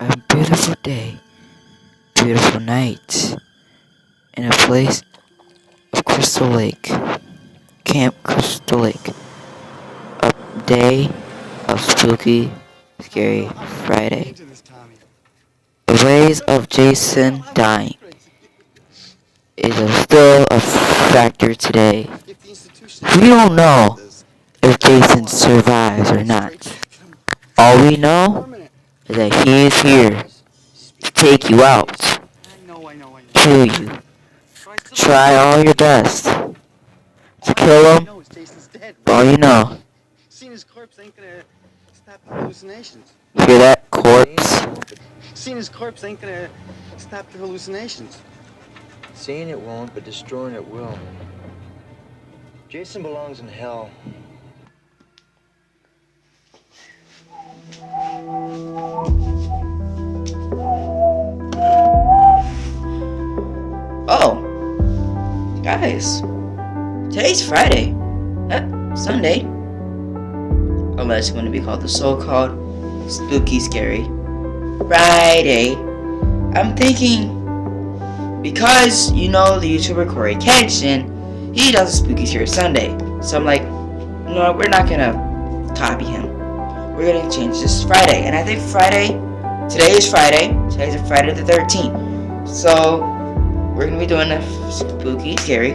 A beautiful day, beautiful night, in a place of Crystal Lake, Camp Crystal Lake. A day of spooky, scary Friday. The ways of Jason dying is still a factor today. We don't know if Jason survives or not. All we know is that he is here to take you out, kill you. Try all your best to kill him. All you know. Seeing his corpse ain't gonna stop the hallucinations. Hear that, corpse? Seeing his corpse ain't gonna stop the hallucinations. Seeing it won't, but destroying it will. Jason belongs in hell. Oh, guys, today's Friday, Sunday, unless it's going to be called the so-called spooky, scary Friday. I'm thinking, because you know the YouTuber Corey Kenshin, he does a spooky, scary Sunday. So I'm like, no, we're not gonna copy him. We're gonna change this Friday, and I think today's Friday the 13th. So we're gonna be doing a spooky, scary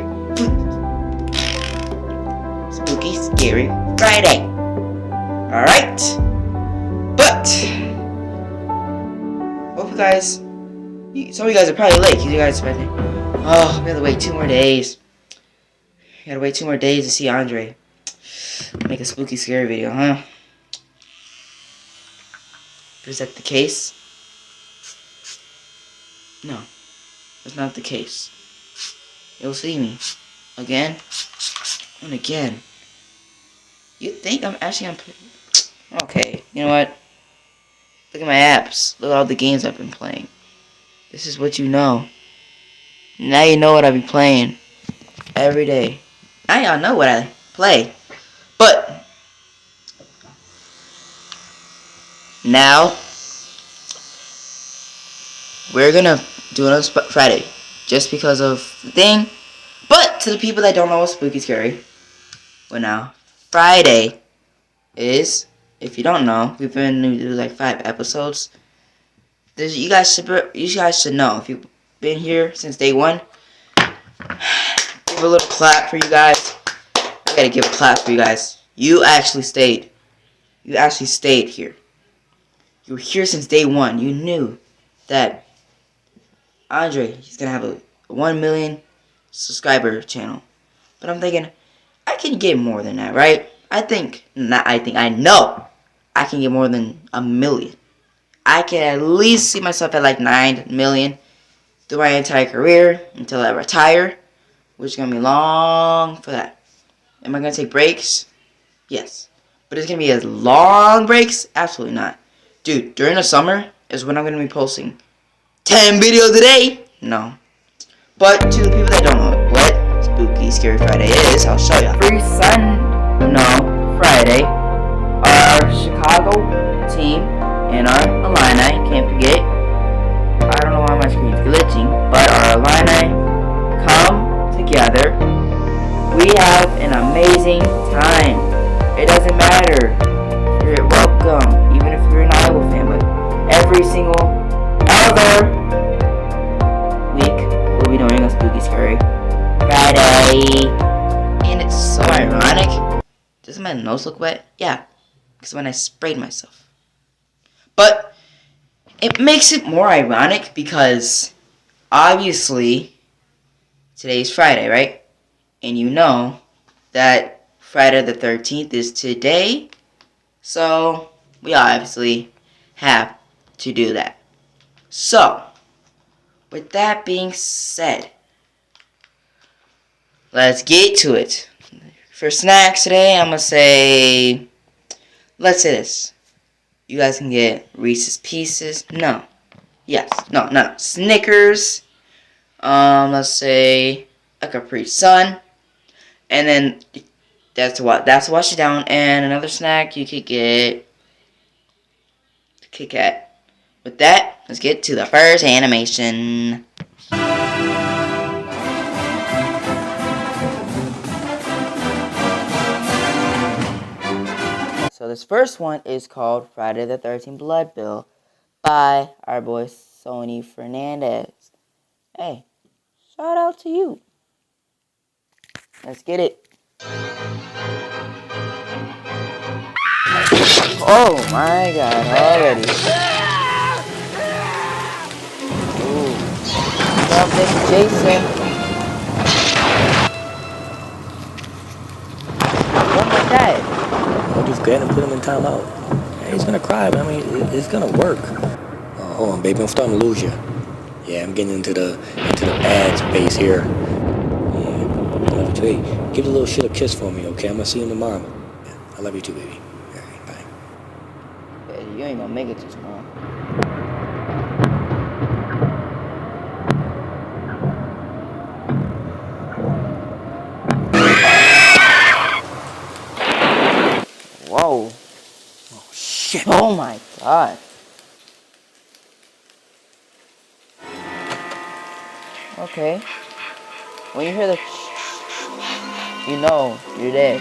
Friday. Alright? But hope you guys, some of you guys are probably late. You guys are thinking, oh, we have to wait 2 more days. We gotta wait 2 more days to see Andre make a spooky, scary video, huh? Is that the case? No, that's not the case. You'll see me again and again. You think I'm actually gonna play? Okay, you know what? Look at my apps. Look at all the games I've been playing. This is what you know. Now you know what I've been playing every day. Now y'all know what I play. But now we're gonna do it on Friday, just because of the thing. But to the people that don't know what's spooky scary, well, now Friday is, if you don't know, we've been doing like 5 episodes. You guys should know, if you've been here since day 1. Give a little clap for you guys. I gotta give a clap for you guys. You actually stayed. You actually stayed here. You were here since day 1. You knew that Andre, he's gonna have a 1 million subscriber channel. But I'm thinking, I can get more than that, right? I know I can get more than 1 million. I can at least see myself at like 9 million through my entire career until I retire, which is gonna be long for that. Am I gonna take breaks? Yes. But it's gonna be as long breaks? Absolutely not. Dude, during the summer is when I'm gonna be posting 10 videos a day? No. But to the people that don't know what Spooky Scary Friday is, I'll show you. Friday, our Chicago team and our Illini, can't forget, I don't know why my screen's glitching, but our Illini come together. We have an amazing time. It doesn't matter. You're welcome, even if you're an Iowa fan, but every single other week we'll be doing a Spooky Scary Friday. And it's so ironic. This is my my nose look wet? Yeah, because when I sprayed myself. But it makes it more ironic because obviously today's Friday, right? And you know that Friday the 13th is today. So we obviously have to do that. So, with that being said, let's get to it. For snacks today, I'm going to say, let's say this. You guys can get Reese's Pieces. No. Yes. No. Snickers. Let's say a Capri Sun. And then that's wash it down. And another snack you could get Kit Kat. With that, let's get to the first animation. So this first one is called Friday the 13th Blood Bill by our boy Sony Fernandez. Hey, shout out to you. Let's get it. Oh my god, already. Ooh. What's up, Mr. Jason? Oh my god. I'll just go ahead and put him in timeout. Yeah, he's gonna cry, but I mean, it's gonna work. Oh, hold on, baby, I'm starting to lose you. Yeah, I'm getting into the bad space here. Yeah, I love you too. Hey, give the little shit a kiss for me, okay? I'm gonna see him tomorrow. Yeah, I love you too, baby. All right, bye. Yeah, you ain't gonna make it to tomorrow. Whoa. Oh, shit. Oh my god. Okay. When you hear the you know you're dead.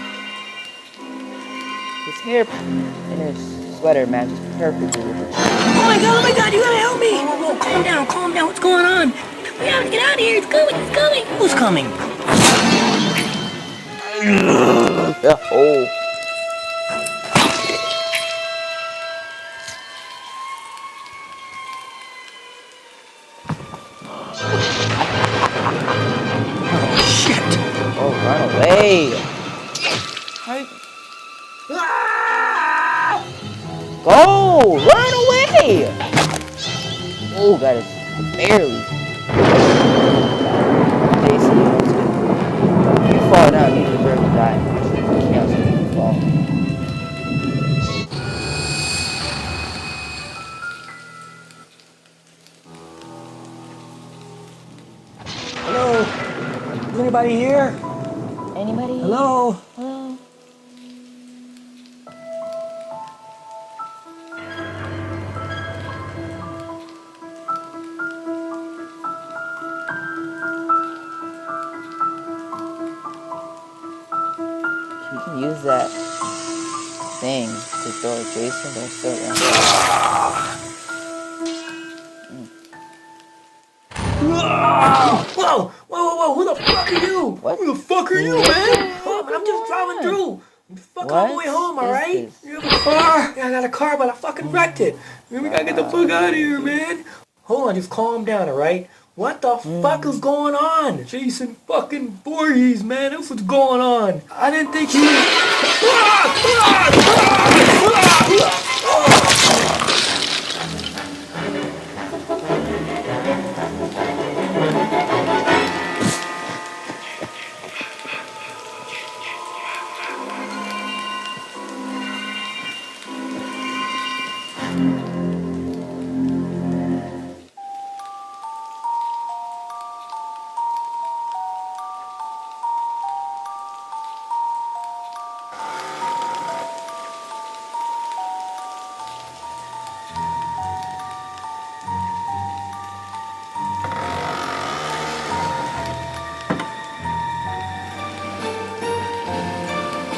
His hair and his sweater matches perfectly with the Oh my god, you gotta help me! Whoa, calm down, what's going on? We gotta get out of here, it's coming! Who's coming? oh. Shit. Oh, run away! Go! Run away! Oh, got it. Barely. Jason, you know what's good. If you fall down, you deserve to die. Cancel you fall. Hello? Is anybody here? Anybody? Hello? Hello? You can use that thing to throw at Jason, but still Whoa, who the fuck are you? What? Who the fuck are you, man? Oh, I'm just driving through. I'm fucking on my way home, What is alright? this? You have a car? Yeah, I got a car, but I fucking wrecked it. Man, we gotta get the fuck out of here, man. Hold on, just calm down, alright? What the fuck is going on? Jason fucking Voorhees, man, that's what's going on. I didn't think he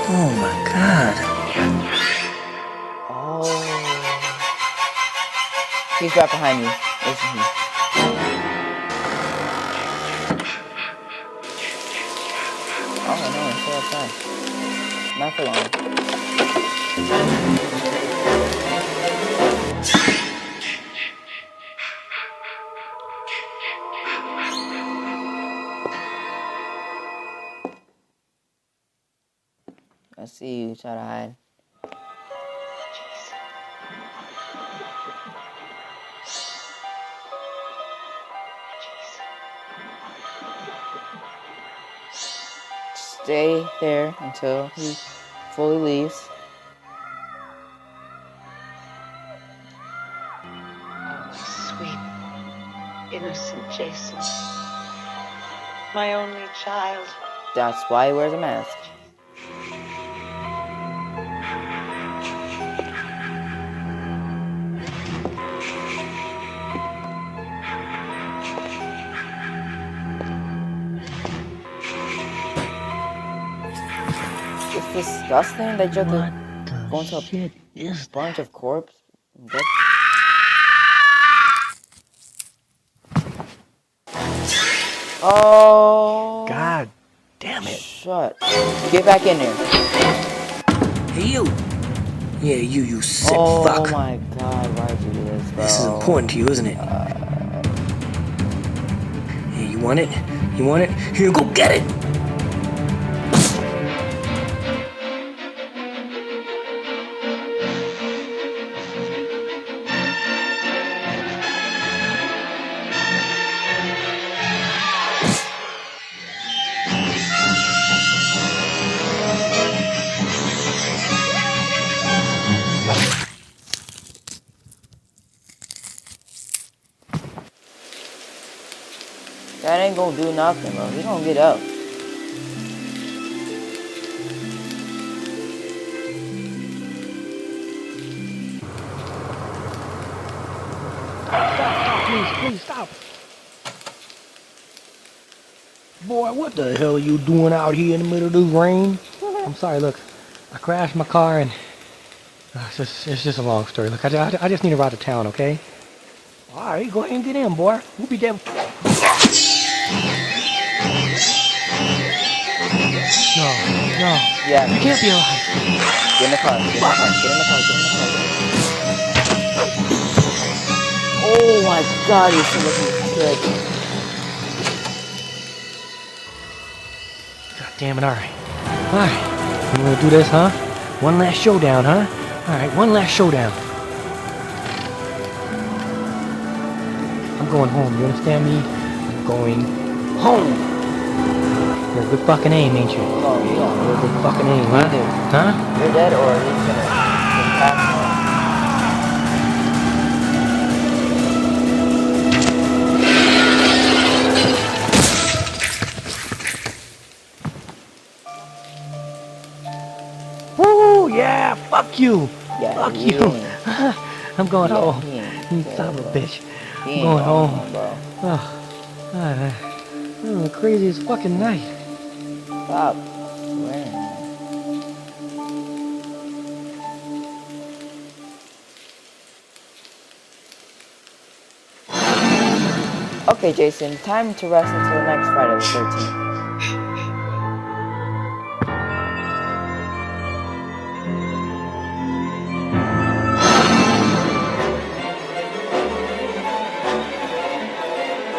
Oh my god. Oh. He's right behind you. Isn't he? Oh. know, it's so fast. Not for long. I see you try to hide. Stay there until he fully leaves. Sweet, innocent Jason. My only child. That's why he wears a mask. It's disgusting that you have to go into a bunch of corpse. Oh. God damn it. Shut. Get back in there. Hey, you. Yeah, you sick Oh fuck. my god, why'd you do this, bro? This is important to you, isn't it? Hey, you want it? You want it? Here, go get it! That ain't gonna do nothing, bro. He's gonna get up. Stop, please, stop. Boy, what the hell are you doing out here in the middle of this rain? I'm sorry, look. I crashed my car and it's just a long story. Look, I just need to ride to town, okay? All right, go ahead and get in, boy. We'll be there. No, Yeah. you can't be alive. Get in the car. Get in the car. Get in the car. Get in the car. Oh my god, you're so looking good. God damn it, all right. All right, you want to do this, huh? One last showdown, huh? All right, one last showdown. I'm going home, you understand me? I'm going home. You're a good fucking aim, ain't you? Oh, yeah. You're a good fucking aim, huh? Either Huh? you're dead or he's gonna pass out. Woo, yeah, fuck you. Yeah, Fuck he you. ain't. I'm going Yeah, home. he ain't. You Yeah, son of a bro. bitch. He I'm ain't going home. bro. Oh, God, this is the craziest fucking night. Stop swearing. Okay, Jason, time to rest until next Friday the 13th.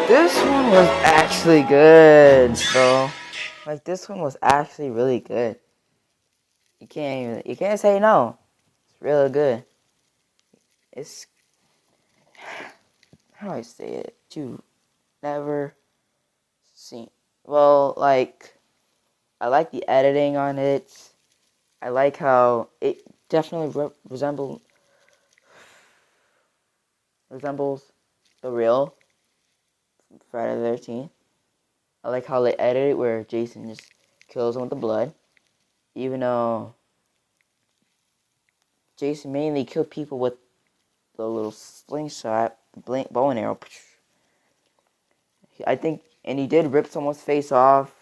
This one was actually good, bro. Like, this one was actually really good. You can't say no. It's really good. It's, how do I say it? You never seen. Well, like, I like the editing on it. I like how it definitely resembles the real Friday the 13th. I like how they edit it where Jason just kills him with the blood. Even though Jason mainly killed people with the little slingshot, bow and arrow. I think, and he did rip someone's face off.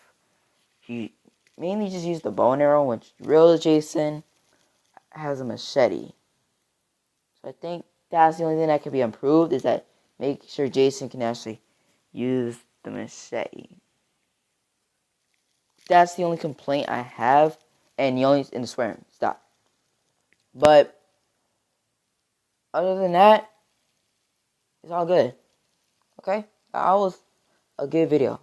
He mainly just used the bow and arrow, which real Jason has a machete. So I think that's the only thing that could be improved, is that make sure Jason can actually use the machete. That's the only complaint I have, and the only in the swearing. Stop. But other than that, it's all good. Okay? That was a good video.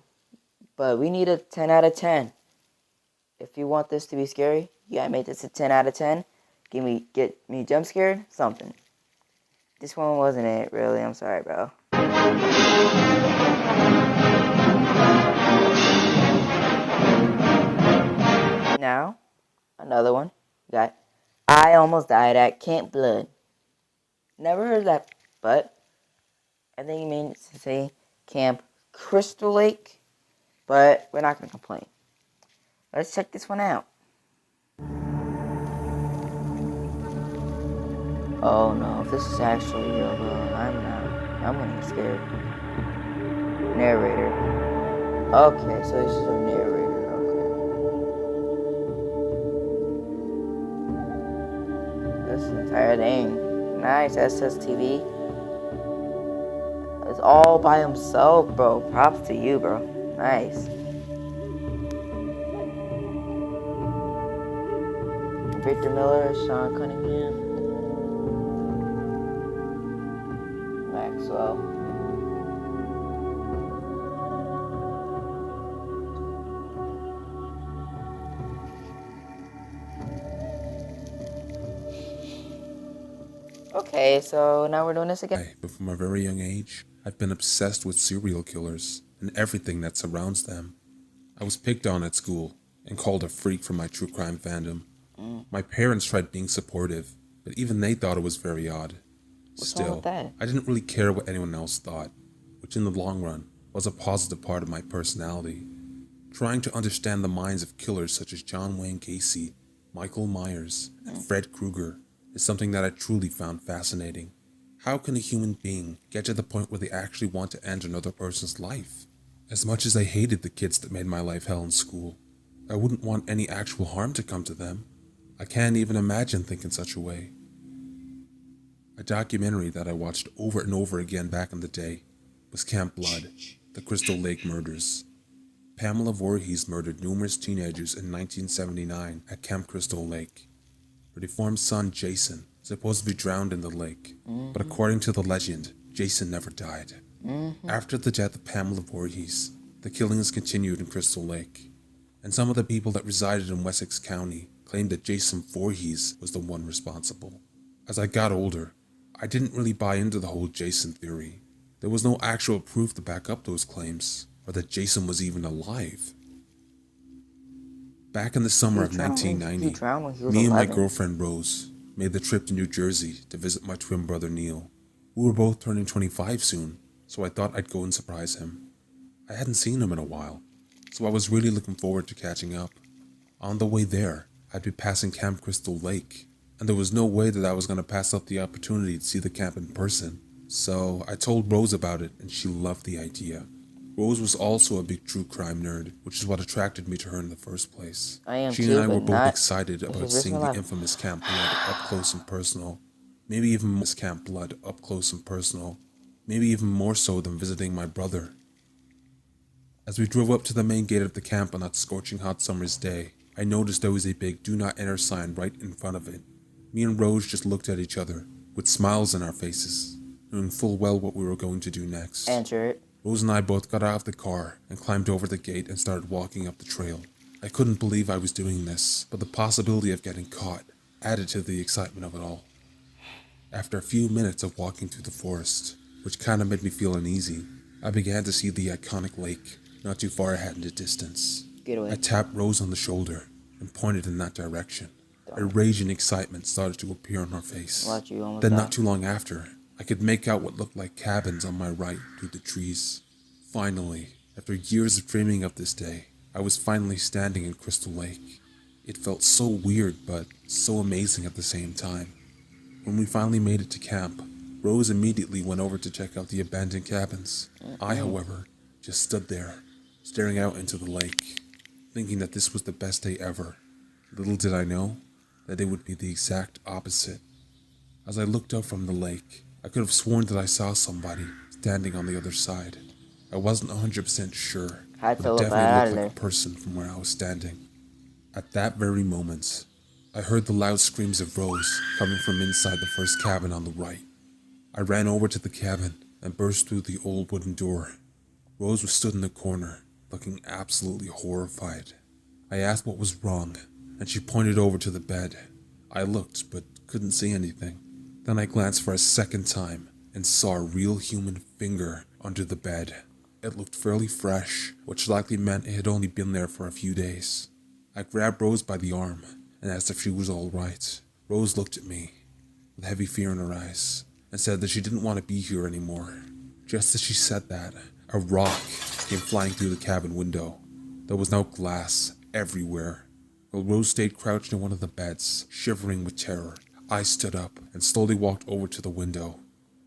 But we need a 10 out of 10. If you want this to be scary, you gotta make this a 10 out of 10. Get me jump scared, something. This one wasn't it, really. I'm sorry, bro. Now, another one. We got I Almost Died at Camp Blood. Never heard that, but I think he means to say Camp Crystal Lake, but we're not going to complain. Let's check this one out. Oh no, if this is actually real, bro, I'm gonna be scared. Narrator. Okay, so this is a narrator, okay. This entire thing. Nice, SSTV. It's all by himself, bro. Props to you, bro. Nice. Victor Miller, Sean Cunningham, Maxwell. Okay, so now we're doing this again. But from a very young age, I've been obsessed with serial killers and everything that surrounds them. I was picked on at school and called a freak for my true crime fandom. My parents tried being supportive, but even they thought it was very odd. Still, I didn't really care what anyone else thought, which in the long run was a positive part of my personality. Trying to understand the minds of killers such as John Wayne Gacy, Michael Myers, and Fred Krueger is something that I truly found fascinating. How can a human being get to the point where they actually want to end another person's life? As much as I hated the kids that made my life hell in school, I wouldn't want any actual harm to come to them. I can't even imagine thinking such a way. A documentary that I watched over and over again back in the day was Camp Blood, The Crystal Lake Murders. Pamela Voorhees murdered numerous teenagers in 1979 at Camp Crystal Lake. Her deformed son, Jason, is supposed to be drowned in the lake, but according to the legend, Jason never died. After the death of Pamela Voorhees, the killings continued in Crystal Lake, and some of the people that resided in Wessex County claimed that Jason Voorhees was the one responsible. As I got older, I didn't really buy into the whole Jason theory. There was no actual proof to back up those claims, or that Jason was even alive. Back in the summer of 1990, me and my girlfriend Rose made the trip to New Jersey to visit my twin brother Neil. We were both turning 25 soon, so I thought I'd go and surprise him. I hadn't seen him in a while, so I was really looking forward to catching up. On the way there, I'd be passing Camp Crystal Lake, and there was no way that I was going to pass up the opportunity to see the camp in person. So I told Rose about it, and she loved the idea. Rose was also a big true crime nerd, which is what attracted me to her in the first place. She and I were both excited about seeing the infamous Camp Blood up close and personal. Maybe even more Camp Blood up close and personal. Maybe even more so than visiting my brother. As we drove up to the main gate of the camp on that scorching hot summer's day, I noticed there was a big "Do Not Enter" sign right in front of it. Me and Rose just looked at each other, with smiles on our faces, knowing full well what we were going to do next. Enter it. Rose and I both got out of the car and climbed over the gate and started walking up the trail. I couldn't believe I was doing this, but the possibility of getting caught added to the excitement of it all. After a few minutes of walking through the forest, which kind of made me feel uneasy, I began to see the iconic lake not too far ahead in the distance. I tapped Rose on the shoulder and pointed in that direction. A rage and excitement started to appear on her face. Then not too long after, I could make out what looked like cabins on my right through the trees. Finally, after years of dreaming of this day, I was finally standing in Crystal Lake. It felt so weird, but so amazing at the same time. When we finally made it to camp, Rose immediately went over to check out the abandoned cabins. I, however, just stood there, staring out into the lake, thinking that this was the best day ever. Little did I know that it would be the exact opposite. As I looked up from the lake, I could have sworn that I saw somebody standing on the other side. I wasn't 100% sure, Had but to it look definitely out looked of like a there. person from where I was standing. At that very moment, I heard the loud screams of Rose coming from inside the first cabin on the right. I ran over to the cabin and burst through the old wooden door. Rose was stood in the corner, looking absolutely horrified. I asked what was wrong, and she pointed over to the bed. I looked, but couldn't see anything. Then I glanced for a second time and saw a real human finger under the bed. It looked fairly fresh, which likely meant it had only been there for a few days. I grabbed Rose by the arm and asked if she was all right. Rose looked at me with heavy fear in her eyes and said that she didn't want to be here anymore. Just as she said that, a rock came flying through the cabin window. There was now glass everywhere. While Rose stayed crouched in one of the beds, shivering with terror, I stood up and slowly walked over to the window.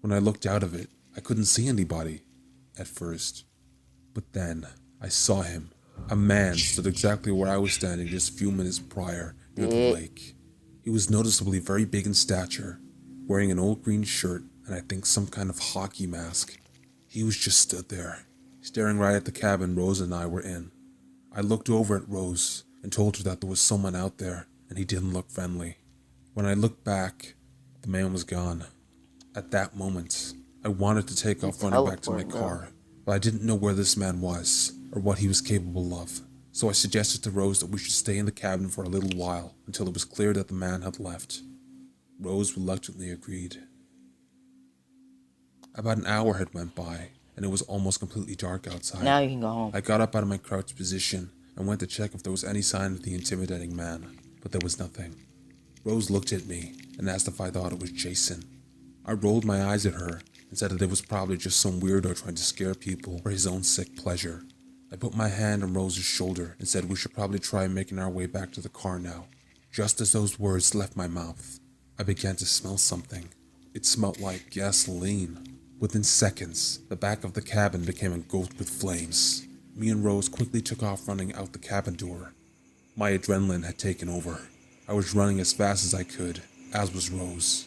When I looked out of it, I couldn't see anybody at first. But then I saw him. A man stood exactly where I was standing just a few minutes prior, near the lake. He was noticeably very big in stature, wearing an old green shirt and I think some kind of hockey mask. He was just stood there, staring right at the cabin Rose and I were in. I looked over at Rose and told her that there was someone out there, and he didn't look friendly. When I looked back, the man was gone. At that moment, I wanted to take off running back to my car, but I didn't know where this man was or what he was capable of. So I suggested to Rose that we should stay in the cabin for a little while until it was clear that the man had left. Rose reluctantly agreed. About an hour had went by, and it was almost completely dark outside. Now you can go home. I got up out of my crouched position and went to check if there was any sign of the intimidating man, but there was nothing. Rose looked at me and asked if I thought it was Jason. I rolled my eyes at her and said that it was probably just some weirdo trying to scare people for his own sick pleasure. I put my hand on Rose's shoulder and said we should probably try making our way back to the car now. Just as those words left my mouth, I began to smell something. It smelled like gasoline. Within seconds, the back of the cabin became engulfed with flames. Me and Rose quickly took off running out the cabin door. My adrenaline had taken over. I was running as fast as I could, as was Rose.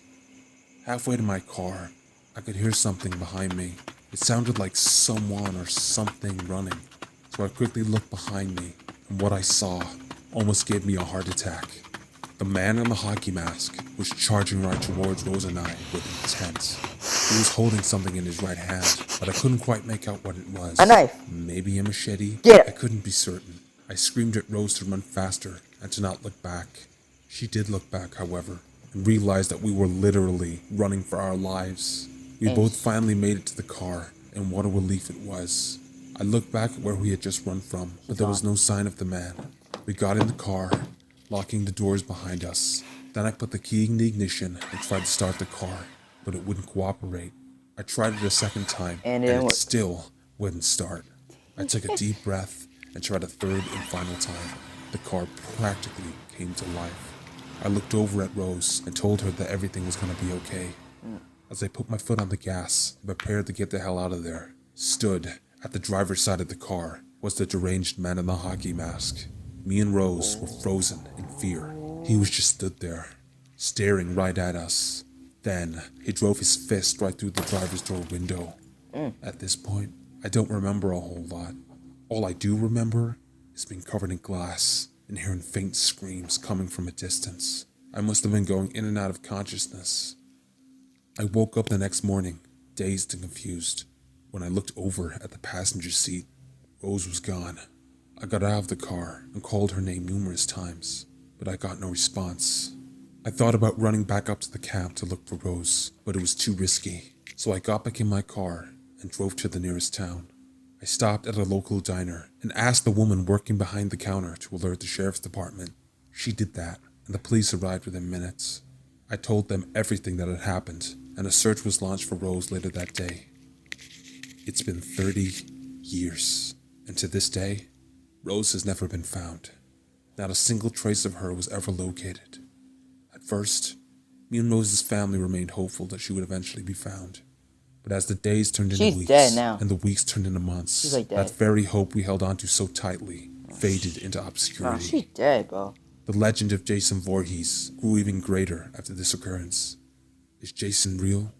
Halfway to my car, I could hear something behind me. It sounded like someone or something running. So I quickly looked behind me, and what I saw almost gave me a heart attack. The man in the hockey mask was charging right towards Rose and I with intent. He was holding something in his right hand, but I couldn't quite make out what it was. A knife. Maybe a machete? Get it. I couldn't be certain. I screamed at Rose to run faster and to not look back. She did look back, however, and realized that we were literally running for our lives. We both finally made it to the car, and what a relief it was. I looked back at where we had just run from, but there was no sign of the man. We got in the car, locking the doors behind us. Then I put the key in the ignition and tried to start the car, but it wouldn't cooperate. I tried it a second time, and it still wouldn't start. I took a deep breath and tried a third and final time. The car practically came to life. I looked over at Rose and told her that everything was going to be okay. As I put my foot on the gas and prepared to get the hell out of there, stood at the driver's side of the car was the deranged man in the hockey mask. Me and Rose were frozen in fear. He was just stood there, staring right at us. Then he drove his fist right through the driver's door window. At this point, I don't remember a whole lot. All I do remember is being covered in glass and hearing faint screams coming from a distance. I must have been going in and out of consciousness. I woke up the next morning, dazed and confused. When I looked over at the passenger seat, Rose was gone. I got out of the car and called her name numerous times, but I got no response. I thought about running back up to the camp to look for Rose, but it was too risky, so I got back in my car and drove to the nearest town. I stopped at a local diner and asked the woman working behind the counter to alert the sheriff's department. She did that, and the police arrived within minutes. I told them everything that had happened, and a search was launched for Rose later that day. It's been 30 years, and to this day, Rose has never been found. Not a single trace of her was ever located. At first, me and Rose's family remained hopeful that she would eventually be found. But as the days turned into weeks, dead now. and the weeks turned into months, She's like that dead. very hope we held onto so tightly faded into obscurity. She's dead, bro. The legend of Jason Voorhees grew even greater after this occurrence. Is Jason real?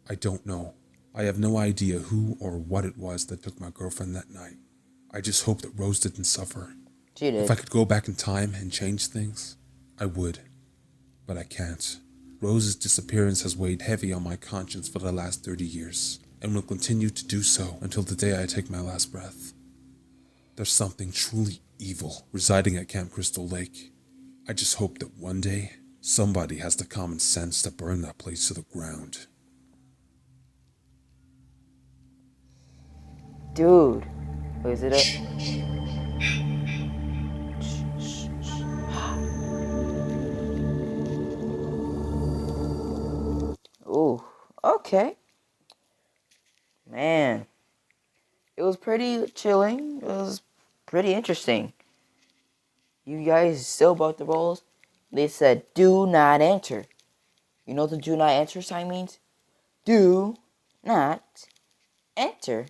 I don't know. I have no idea who or what it was that took my girlfriend that night. I just hope that Rose didn't suffer. She did. If I could go back in time and change things, I would. But I can't. Rose's disappearance has weighed heavy on my conscience for the last 30 years, and will continue to do so until the day I take my last breath. There's something truly evil residing at Camp Crystal Lake. I just hope that one day, somebody has the common sense to burn that place to the ground. Dude. Wait, is it a... Ooh, okay. Man. It was pretty chilling. It was pretty interesting. You guys still bought the rolls? They said, do not enter. You know what the do not enter sign means? Do not enter.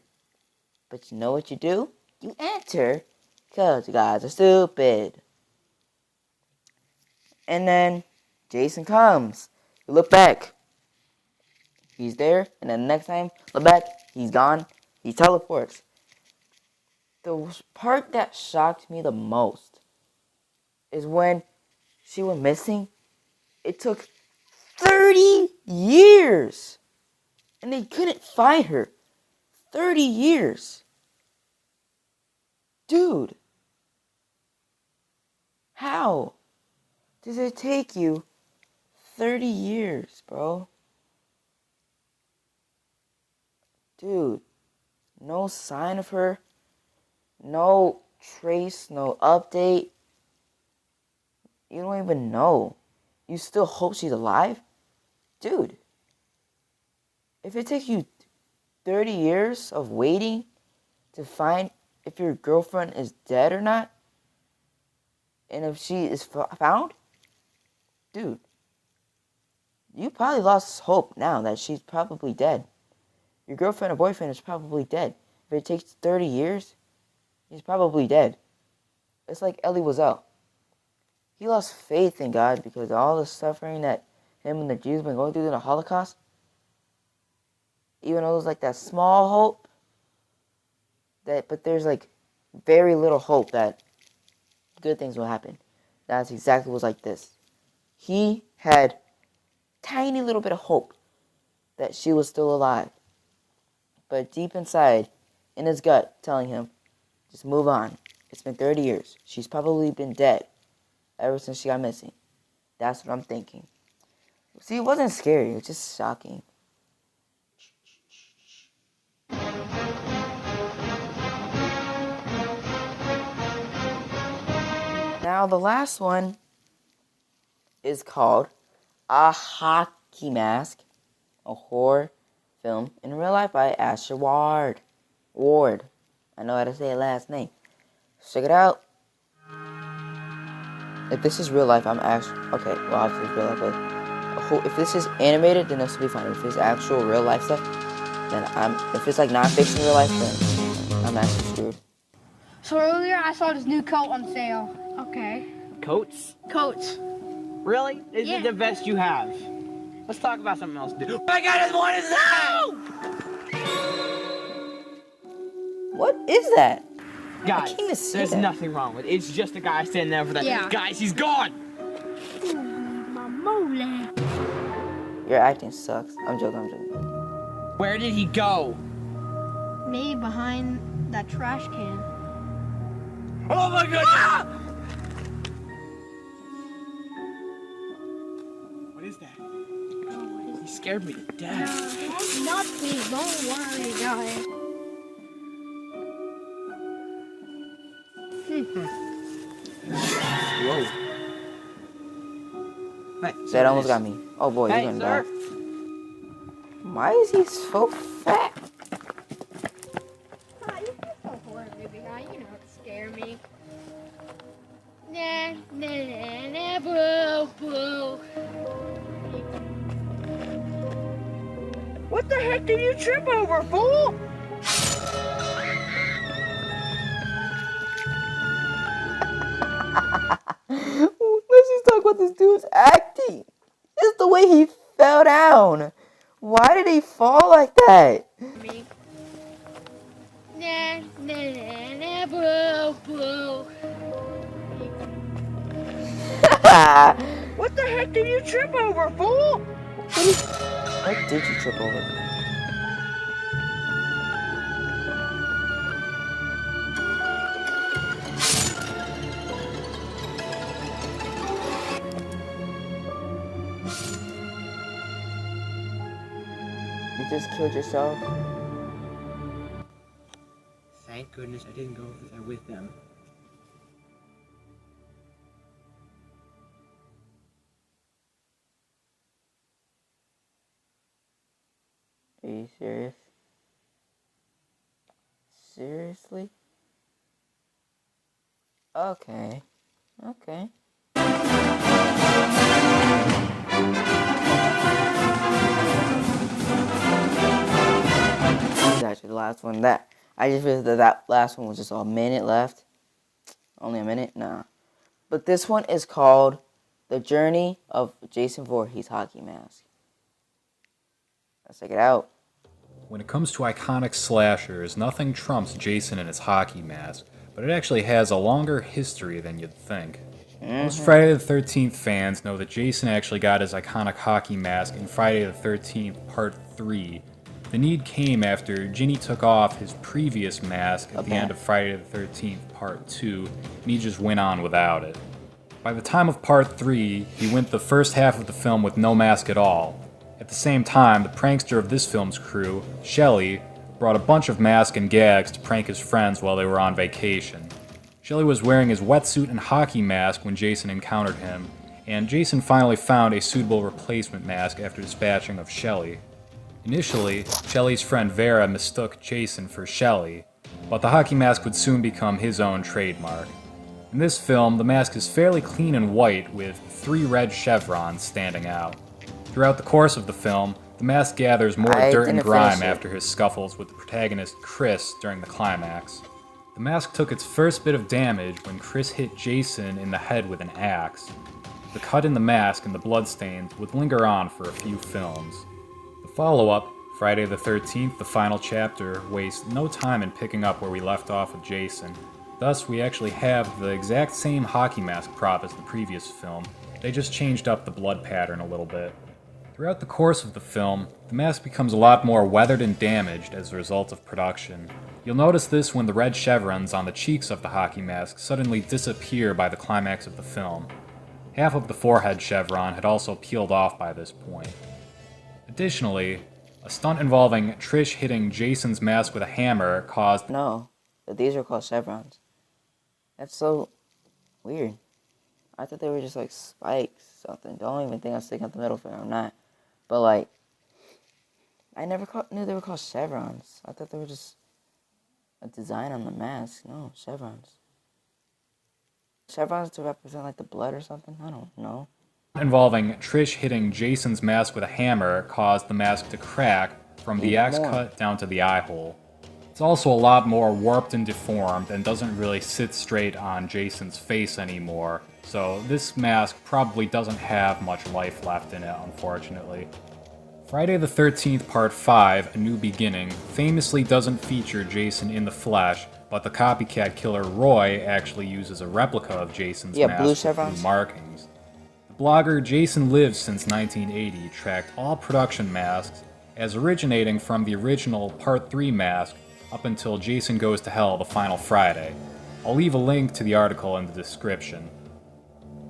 But you know what you do? You enter. Because you guys are stupid. And then Jason comes. You look back. He's there. And then the next time, look back. He's gone. He teleports. The part that shocked me the most is when she went missing. It took 30 years. And they couldn't find her. 30 years. Dude. How does it take you 30 years, bro? Dude. No sign of her. No trace, no update. You don't even know. You still hope she's alive? Dude. If it takes you 30 years of waiting to find if your girlfriend is dead or not, and if she is found, dude, you probably lost hope now that she's probably dead. Your girlfriend or boyfriend is probably dead. If it takes 30 years, he's probably dead. It's like Ellie Wiesel. He lost faith in God because of all the suffering that him and the Jews been going through in the Holocaust. Even though it was like that small hope, but there's like very little hope that good things will happen. That's exactly what was like this. He had tiny little bit of hope that she was still alive. But deep inside, in his gut, telling him, just move on. It's been 30 years. She's probably been dead ever since she got missing. That's what I'm thinking. See, it wasn't scary. It was just shocking. Now, the last one is called A Hockey Mask, a horror film in real life by Asher Ward. I know how to say her last name. Check it out. If this is real life, I'm actually... Okay, well, obviously it's real life, but... If this is animated, then this will be fine. If it's actual real life stuff, then if it's like non-fiction real life, then I'm actually screwed. So earlier I saw this new coat on sale. Okay. Coats? Coats. Really? Is it the best you have? Let's talk about something else, dude. Oh my God, what is that? What is that? Guys, I can't even see there's that. nothing wrong with it. It's just a guy standing there for that. Yeah. Guys, he's gone! My mole. Your acting sucks. I'm joking. Where did he go? Maybe behind that trash can. Oh my God! Ah! What is that? He scared me to death. Nothing. Don't worry, guys. Whoa. Hey, That almost got me. Oh boy, Hey, you're gonna sir. die. Why is he so fat? You're so horror movie guy. You know how to scare me. Nah, boo, boo. What the heck did you trip over, fool? Let's just talk about this dude's acting. Just the way he fell down. Why did he fall like that? Nah, nah, nah, nah, bro, bro. What the heck did you trip over, fool? What did you trip over? You just killed yourself? Thank goodness I didn't go over there with them. Are you serious? Seriously? Okay. Okay. This is actually the last one. That I just realized that last one was just a minute left. Only a minute? Nah. But this one is called The Journey of Jason Voorhees Hockey Mask. Let's check it out. When it comes to iconic slashers, nothing trumps Jason and his hockey mask, but it actually has a longer history than you'd think. Most Friday the 13th fans know that Jason actually got his iconic hockey mask in Friday the 13th Part 3. The need came after Ginny took off his previous mask at the end of Friday the 13th Part 2, and he just went on without it. By the time of Part 3, he went the first half of the film with no mask at all. At the same time, the prankster of this film's crew, Shelley, brought a bunch of masks and gags to prank his friends while they were on vacation. Shelley was wearing his wetsuit and hockey mask when Jason encountered him, and Jason finally found a suitable replacement mask after dispatching of Shelley. Initially, Shelley's friend Vera mistook Jason for Shelley, but the hockey mask would soon become his own trademark. In this film, the mask is fairly clean and white with 3 red chevrons standing out. Throughout the course of the film, the mask gathers more dirt and grime after his scuffles with the protagonist Chris during the climax. The mask took its first bit of damage when Chris hit Jason in the head with an axe. The cut in the mask and the bloodstains would linger on for a few films. The follow-up, Friday the 13th, the final chapter, wastes no time in picking up where we left off with Jason. Thus, we actually have the exact same hockey mask prop as the previous film. They just changed up the blood pattern a little bit. Throughout the course of the film, the mask becomes a lot more weathered and damaged as a result of production. You'll notice this when the red chevrons on the cheeks of the hockey mask suddenly disappear by the climax of the film. Half of the forehead chevron had also peeled off by this point. Additionally, a stunt involving Trish hitting Jason's mask with a hammer caused— No, these are called chevrons. That's so weird. I thought they were just like spikes, something. Don't even think I'm sticking up the middle finger. I'm not. But like, I never knew they were called chevrons. I thought they were just a design on the mask. No, chevrons. Chevrons to represent like the blood or something? I don't know. Involving Trish hitting Jason's mask with a hammer caused the mask to crack from the axe cut down to the eye hole. It's also a lot more warped and deformed and doesn't really sit straight on Jason's face anymore, so this mask probably doesn't have much life left in it, unfortunately. Friday the 13th Part 5, A New Beginning, famously doesn't feature Jason in the flesh, but the copycat killer Roy actually uses a replica of Jason's mask with blue markings. The blogger Jason Lives Since 1980 tracked all production masks as originating from the original Part 3 mask up until Jason Goes to Hell the final Friday. I'll leave a link to the article in the description.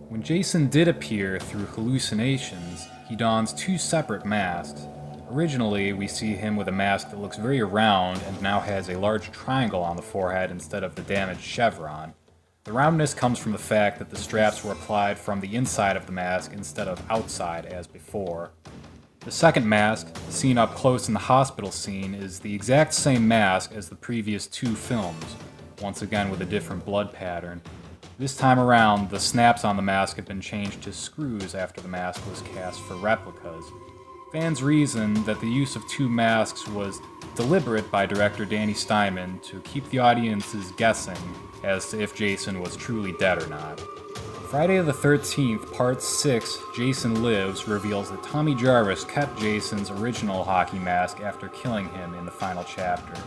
When Jason did appear through hallucinations, he dons 2 separate masks. Originally, we see him with a mask that looks very round and now has a large triangle on the forehead instead of the damaged chevron. The roundness comes from the fact that the straps were applied from the inside of the mask instead of outside as before. The second mask, seen up close in the hospital scene, is the exact same mask as the previous 2 films, once again with a different blood pattern. This time around, the snaps on the mask have been changed to screws after the mask was cast for replicas. Fans reason that the use of 2 masks was deliberate by director Danny Steinman to keep the audiences guessing as to if Jason was truly dead or not. Friday the 13th, Part 6, Jason Lives, reveals that Tommy Jarvis kept Jason's original hockey mask after killing him in the final chapter.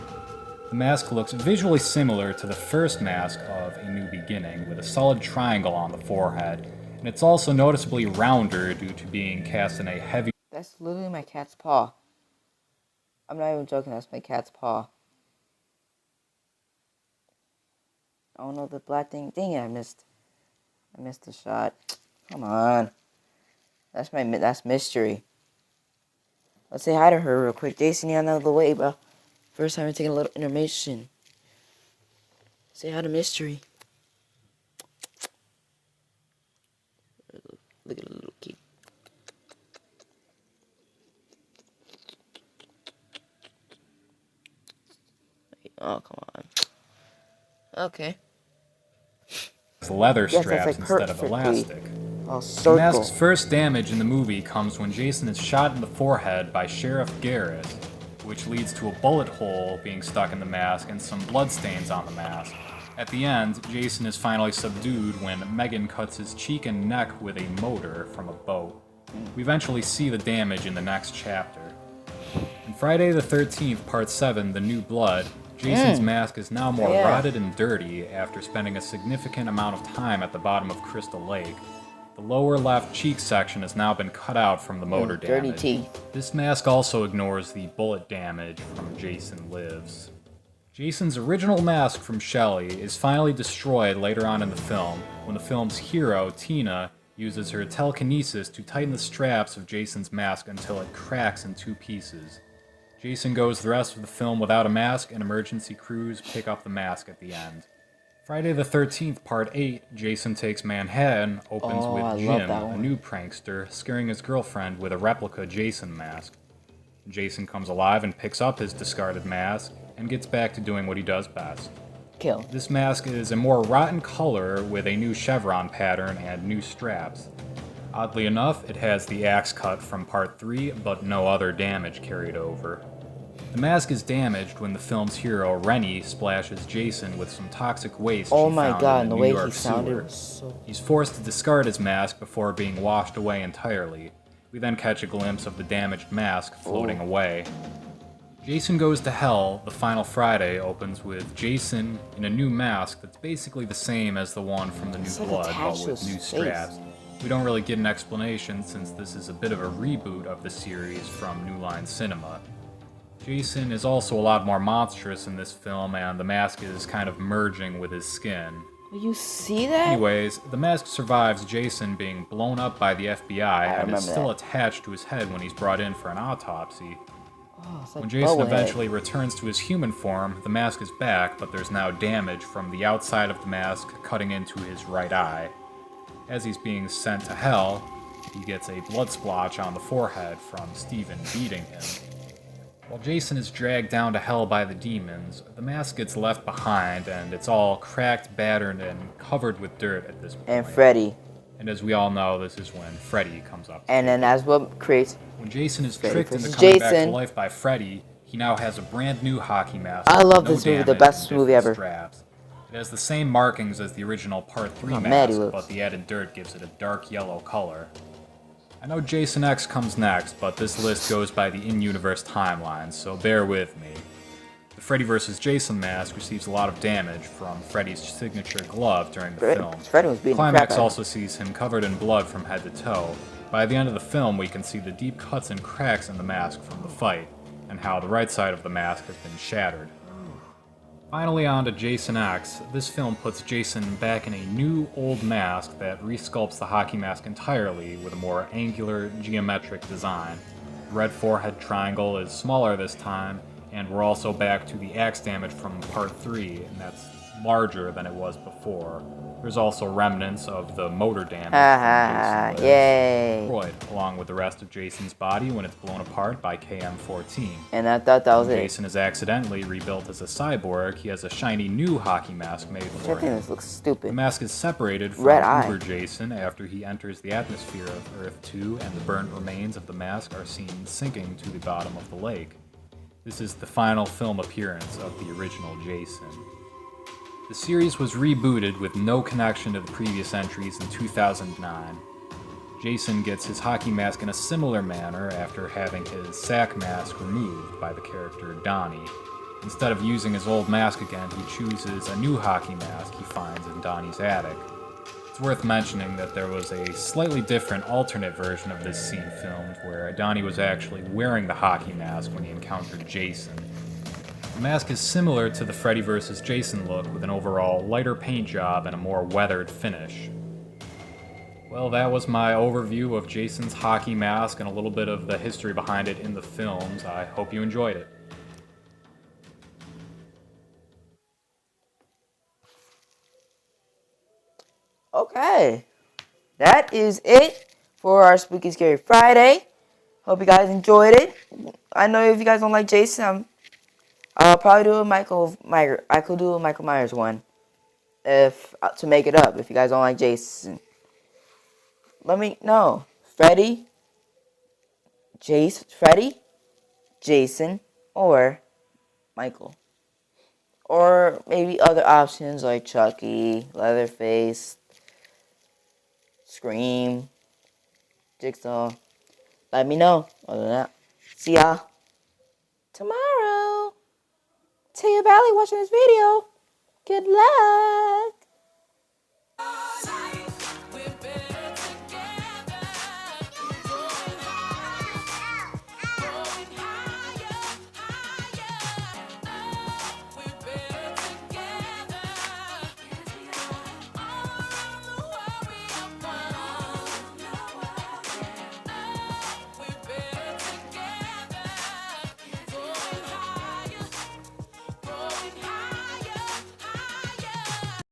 The mask looks visually similar to the first mask of A New Beginning, with a solid triangle on the forehead, and it's also noticeably rounder due to being cast in a heavy... That's literally my cat's paw. I'm not even joking, that's my cat's paw. Oh no, the black thing. Dang it, I missed the shot. Come on. That's mystery. Let's say hi to her real quick. Jason, you're out of the way, bro. First time we're taking a little intermission. Say hi to Mystery. Look at the little kid. Oh, come on. Okay. leather straps instead of elastic. The mask's first damage in the movie comes when Jason is shot in the forehead by Sheriff Garrett, which leads to a bullet hole being stuck in the mask and some bloodstains on the mask. At the end, Jason is finally subdued when Megan cuts his cheek and neck with a motor from a boat. We eventually see the damage in the next chapter. In Friday the 13th, Part 7, The New Blood, Jason's mask is now more rotted and dirty after spending a significant amount of time at the bottom of Crystal Lake. The lower left cheek section has now been cut out from the motor damage. Dirty teeth. This mask also ignores the bullet damage from Jason Lives. Jason's original mask from Shelley is finally destroyed later on in the film, when the film's hero, Tina, uses her telekinesis to tighten the straps of Jason's mask until it cracks in two pieces. Jason goes the rest of the film without a mask, and emergency crews pick up the mask at the end. Friday the 13th, Part 8, Jason Takes Manhattan opens with Jim, a new prankster, scaring his girlfriend with a replica Jason mask. Jason comes alive and picks up his discarded mask, and gets back to doing what he does best. Kill. This mask is a more rotten color with a new chevron pattern and new straps. Oddly enough, it has the axe cut from Part 3, but no other damage carried over. The mask is damaged when the film's hero, Rennie, splashes Jason with some toxic waste she found in the New York sewer. He's forced to discard his mask before being washed away entirely. We then catch a glimpse of the damaged mask floating away. Jason Goes to Hell, The Final Friday, opens with Jason in a new mask that's basically the same as the one from The New Blood, but with new straps. We don't really get an explanation since this is a bit of a reboot of the series from New Line Cinema. Jason is also a lot more monstrous in this film, and the mask is kind of merging with his skin. You see that? Anyways, the mask survives Jason being blown up by the FBI and is still attached to his head when he's brought in for an autopsy. When Jason eventually returns to his human form, the mask is back, but there's now damage from the outside of the mask cutting into his right eye. As he's being sent to hell, he gets a blood splotch on the forehead from Steven beating him. While Jason is dragged down to hell by the demons, the mask gets left behind and it's all cracked, battered, and covered with dirt at this point. And Freddy. And as we all know, this is when Freddy comes up. And then as what creates... When Jason is tricked into coming back to life by Freddy, he now has a brand new hockey mask. I love this movie, the best movie ever. Straps. It has the same markings as the original Part 3 mask, but the added dirt gives it a dark yellow color. I know Jason X comes next, but this list goes by the in-universe timeline, so bear with me. The Freddy vs. Jason mask receives a lot of damage from Freddy's signature glove during the film. Climax also sees him covered in blood from head to toe. By the end of the film, we can see the deep cuts and cracks in the mask from the fight, and how the right side of the mask has been shattered. Finally on to Jason X, this film puts Jason back in a new, old mask that resculpts the hockey mask entirely with a more angular, geometric design. The red forehead triangle is smaller this time, and we're also back to the axe damage from Part 3, and that's larger than it was before. There's also remnants of the motor damage from Jason destroyed, along with the rest of Jason's body when it's blown apart by KM-14. And I thought that was when Jason is accidentally rebuilt as a cyborg, he has a shiny new hockey mask made for him. This looks stupid. The mask is separated from Uber Jason after he enters the atmosphere of Earth 2, and the burnt remains of the mask are seen sinking to the bottom of the lake. This is the final film appearance of the original Jason. The series was rebooted with no connection to the previous entries in 2009. Jason gets his hockey mask in a similar manner after having his sack mask removed by the character Donnie. Instead of using his old mask again, he chooses a new hockey mask he finds in Donnie's attic. It's worth mentioning that there was a slightly different alternate version of this scene filmed where Donnie was actually wearing the hockey mask when he encountered Jason. The mask is similar to the Freddy vs. Jason look with an overall lighter paint job and a more weathered finish. Well, that was my overview of Jason's hockey mask and a little bit of the history behind it in the films. I hope you enjoyed it. Okay, that is it for our Spooky Scary Friday. Hope you guys enjoyed it. I know if you guys don't like Jason, I'll probably do a Michael Myers. I could do a Michael Myers one, if to make it up. If you guys don't like Jason, let me know. Freddy, Jason, or Michael, or maybe other options like Chucky, Leatherface, Scream, Jigsaw. Let me know. Other than that, see y'all tomorrow. Tell your Valley watching this video. Good luck.